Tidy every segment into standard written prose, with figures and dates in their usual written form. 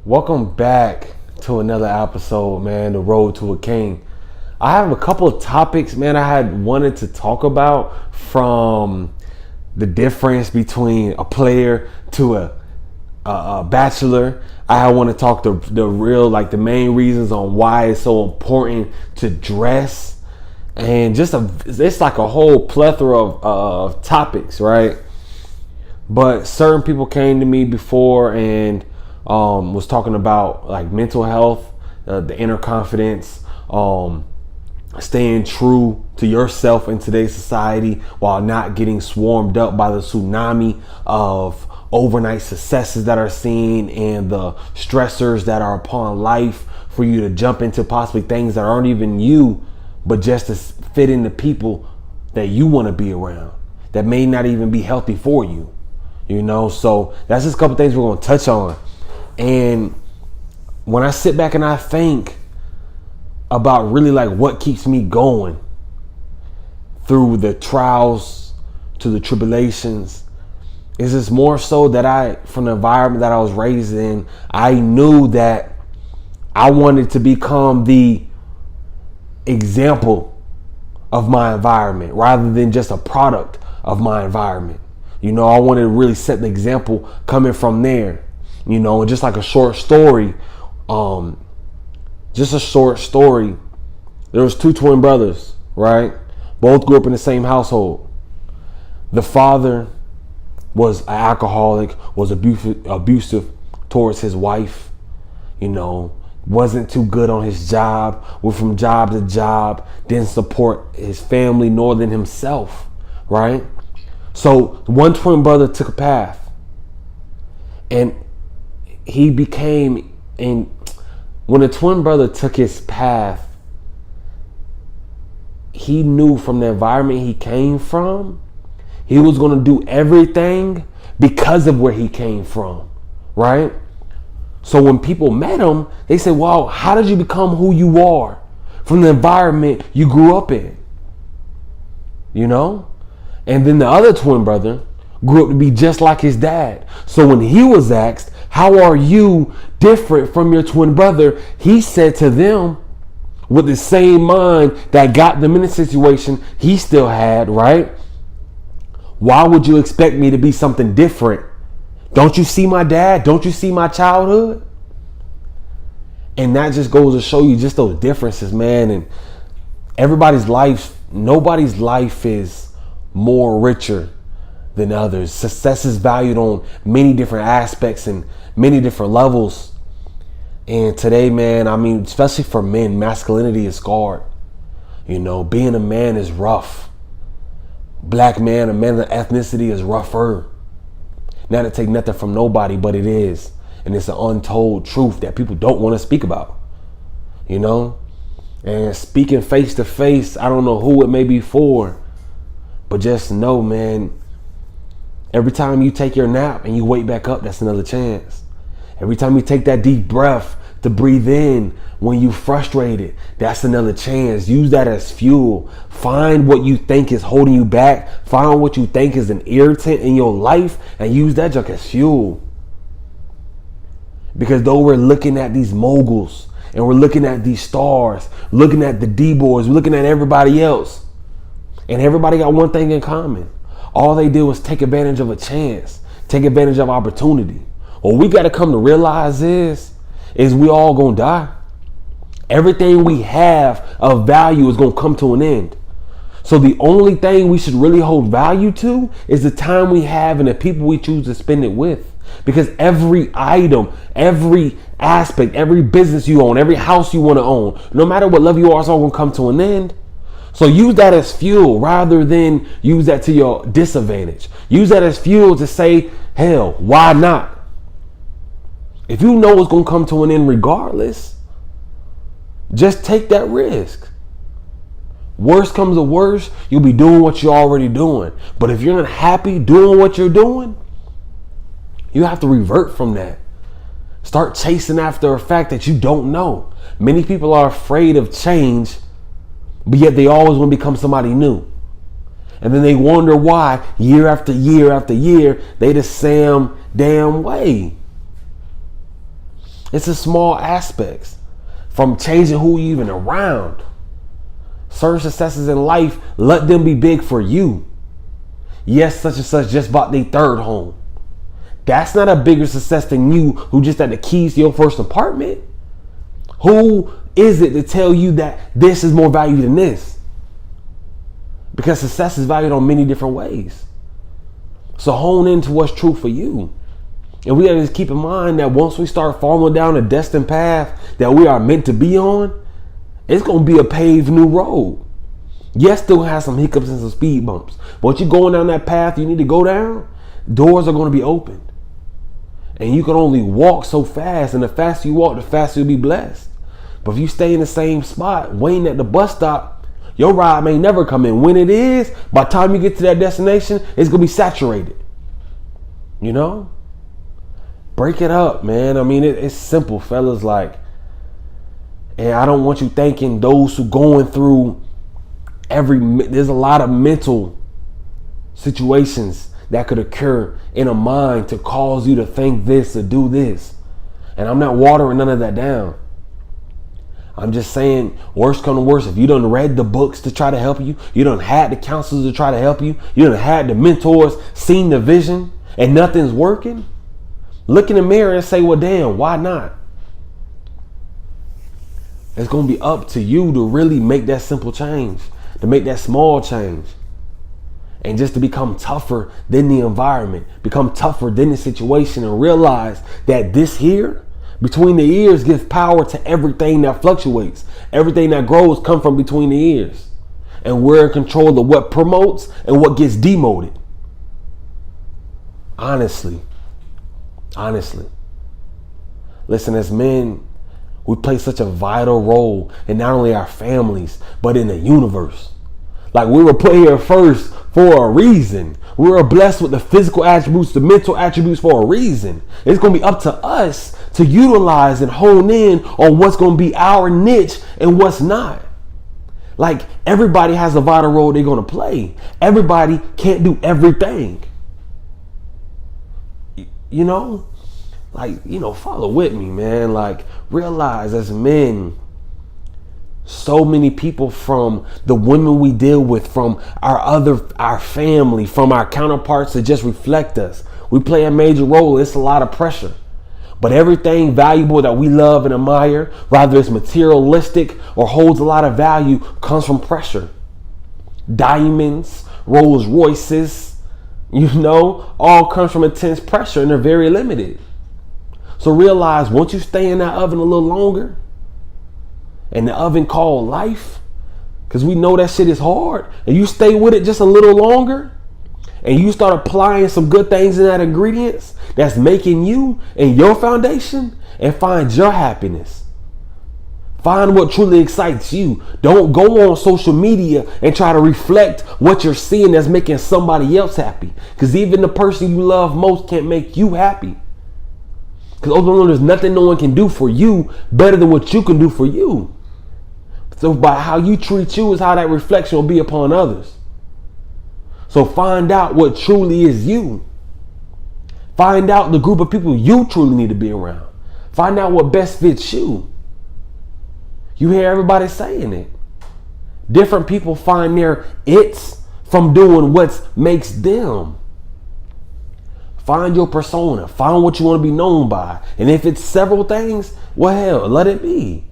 Welcome back to another episode, man. The Road to a King. I have a couple of topics, man, I had wanted to talk about, from the difference between a player to a bachelor. I want to talk the main reasons on why it's so important to dress, and it's like a whole plethora of topics, right? But certain people came to me before and was talking about like mental health, the inner confidence, staying true to yourself in today's society while not getting swarmed up by the tsunami of overnight successes that are seen and the stressors that are upon life for you to jump into possibly things that aren't even you, but just to fit in the people that you want to be around that may not even be healthy for you. So that's just a couple things we're going to touch on. And when I sit back and I think about really like what keeps me going through the trials to the tribulations, is just more so that from the environment that I was raised in, I knew that I wanted to become the example of my environment rather than just a product of my environment. I wanted to really set the example coming from there. And just like a short story, there was two twin brothers, right? Both grew up in the same household. The father was an alcoholic, was abusive towards his wife, wasn't too good on his job, went from job to job, didn't support his family nor than himself, right? So one twin brother took a path, and when the twin brother took his path, he knew from the environment he came from, he was going to do everything because of where he came from, right? So when people met him, they said, wow, how did you become who you are from the environment you grew up in? And then the other twin brother grew up to be just like his dad. So when he was asked, how are you different from your twin brother? He said to them, with the same mind that got them in the situation he still had, right? Why would you expect me to be something different? Don't you see my dad? Don't you see my childhood? And that just goes to show you just those differences, man. And nobody's life is more richer than others. Success is valued on many different aspects and many different levels. And today, man, especially for men, masculinity is scarred. Being a man is rough. Black man, a man of ethnicity, is rougher. Not to take nothing from nobody, but it is. And it's an untold truth that people don't want to speak about. And speaking face to face, I don't know who it may be for, but just know, man, every time you take your nap and you wake back up, that's another chance. Every time you take that deep breath to breathe in when you're frustrated, that's another chance. Use that as fuel. Find what you think is holding you back. Find what you think is an irritant in your life and use that junk as fuel. Because though we're looking at these moguls and we're looking at these stars, looking at the D-boys, we're looking at everybody else, and everybody got one thing in common. All they did was take advantage of a chance, take advantage of opportunity. What we got to come to realize is we all gonna die. Everything we have of value is gonna come to an end. So the only thing we should really hold value to is the time we have and the people we choose to spend it with. Because every item, every aspect, every business you own, every house you want to own, no matter what level you are, it's all gonna come to an end. So use that as fuel rather than use that to your disadvantage. Use that as fuel to say, hell, why not? If you know it's going to come to an end regardless, just take that risk. Worst comes to worst, you'll be doing what you're already doing. But if you're not happy doing what you're doing, you have to revert from that. Start chasing after a fact that you don't know. Many people are afraid of change, but yet they always want to become somebody new. And then they wonder why year after year after year, they the same damn way. It's the small aspects, from changing who you even around. Certain successes in life, let them be big for you. Yes, such and such just bought their third home. That's not a bigger success than you who just had the keys to your first apartment. Who is it to tell you that this is more value than this? Because success is valued on many different ways. So hone into what's true for you. And we gotta just keep in mind that once we start following down a destined path that we are meant to be on, it's gonna be a paved new road. Yes, still have some hiccups and some speed bumps. Once you're going down that path you need to go down, doors are gonna be opened. And you can only walk so fast, and the faster you walk, the faster you'll be blessed. But if you stay in the same spot, waiting at the bus stop, your ride may never come in. When it is, by the time you get to that destination, it's gonna be saturated. You know? Break it up, man. I mean, it's simple, fellas. Like, and I don't want you thinking those who going through there's a lot of mental situations that could occur in a mind to cause you to think this or do this. And I'm not watering none of that down. I'm just saying, worst come to worst, if you done read the books to try to help you, you done had the counselors to try to help you, you done had the mentors, seen the vision, and nothing's working, look in the mirror and say, well, damn, why not? It's going to be up to you to really make that simple change, to make that small change. And just to become tougher than the environment, become tougher than the situation, and realize that this here, between the ears, gives power to everything that fluctuates. Everything that grows comes from between the ears. And we're in control of what promotes and what gets demoted. Honestly. Listen, as men, we play such a vital role in not only our families, but in the universe. Like, we were put here first for a reason. We were blessed with the physical attributes, the mental attributes for a reason. It's going to be up to us to utilize and hone in on what's going to be our niche and what's not. Like, everybody has a vital role they're going to play. Everybody can't do everything. You know? Like, follow with me, man. Like, realize as men, so many people, from the women we deal with, from our family, from our counterparts that just reflect us, we play a major role. It's a lot of pressure. But everything valuable that we love and admire, whether it's materialistic or holds a lot of value, comes from pressure. Diamonds, Rolls Royces, all comes from intense pressure, and they're very limited. So realize, once you stay in that oven a little longer, and the oven called life, because we know that shit is hard, and you stay with it just a little longer, and you start applying some good things in that ingredients that's making you and your foundation, and find your happiness. Find what truly excites you. Don't go on social media and try to reflect what you're seeing that's making somebody else happy, because even the person you love most can't make you happy. Because ultimately, there's nothing no one can do for you better than what you can do for you. So by how you treat you is how that reflection will be upon others. So find out what truly is you. Find out the group of people you truly need to be around. Find out what best fits you. You hear everybody saying it. Different people find their it's from doing what makes them. Find your persona. Find what you want to be known by. And if it's several things, well, hell, let it be.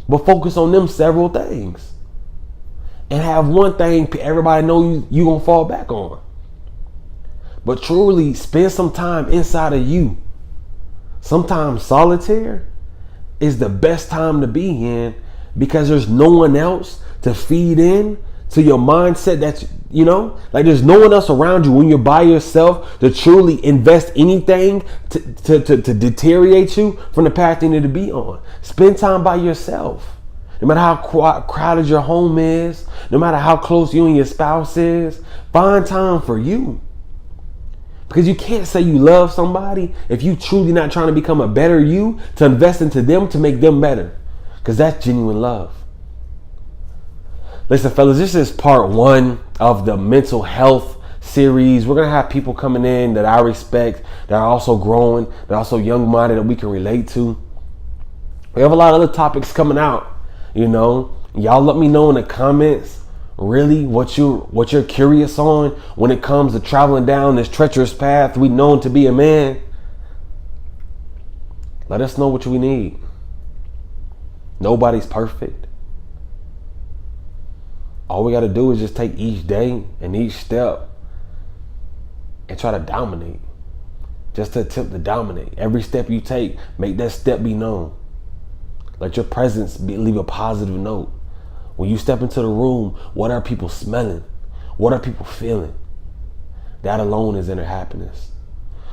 But focus on them several things. And have one thing everybody know you gonna fall back on. But truly spend some time inside of you. Sometimes solitaire is the best time to be in, because there's no one else to feed in to your mindset. That's, like, there's no one else around you when you're by yourself to truly invest anything to deteriorate you from the path you need to be on. Spend time by yourself. No matter how crowded your home is, no matter how close you and your spouse is, find time for you. Because you can't say you love somebody if you truly not trying to become a better you, to invest into them to make them better. Because that's genuine love. Listen, fellas, this is part 1 of the mental health series. We're going to have people coming in that I respect, that are also growing, that are also young-minded, that we can relate to. We have a lot of other topics coming out, you know. Y'all let me know in the comments really what you're curious on when it comes to traveling down this treacherous path we known to be a man. Let us know what we need. Nobody's perfect. All we got to do is just take each day and each step and try to dominate. Just to attempt to dominate. Every step you take, make that step be known. Let your presence leave a positive note. When you step into the room, what are people smelling? What are people feeling? That alone is inner happiness.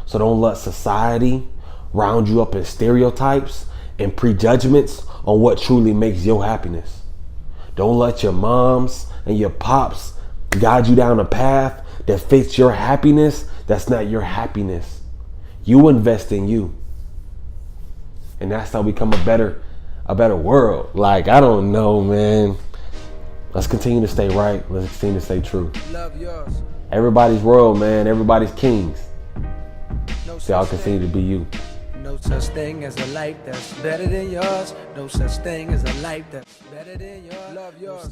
So don't let society round you up in stereotypes and prejudgments on what truly makes your happiness. Don't let your moms and your pops guide you down a path that fits your happiness. That's not your happiness. You invest in you. And that's how we become a better world. Like, I don't know, man. Let's continue to stay right. Let's continue to stay true. Love yours. Everybody's world, man. Everybody's kings. So y'all continue to be you. No such thing as a life that's better than yours. No such thing as a life that's better than yours. Love yours.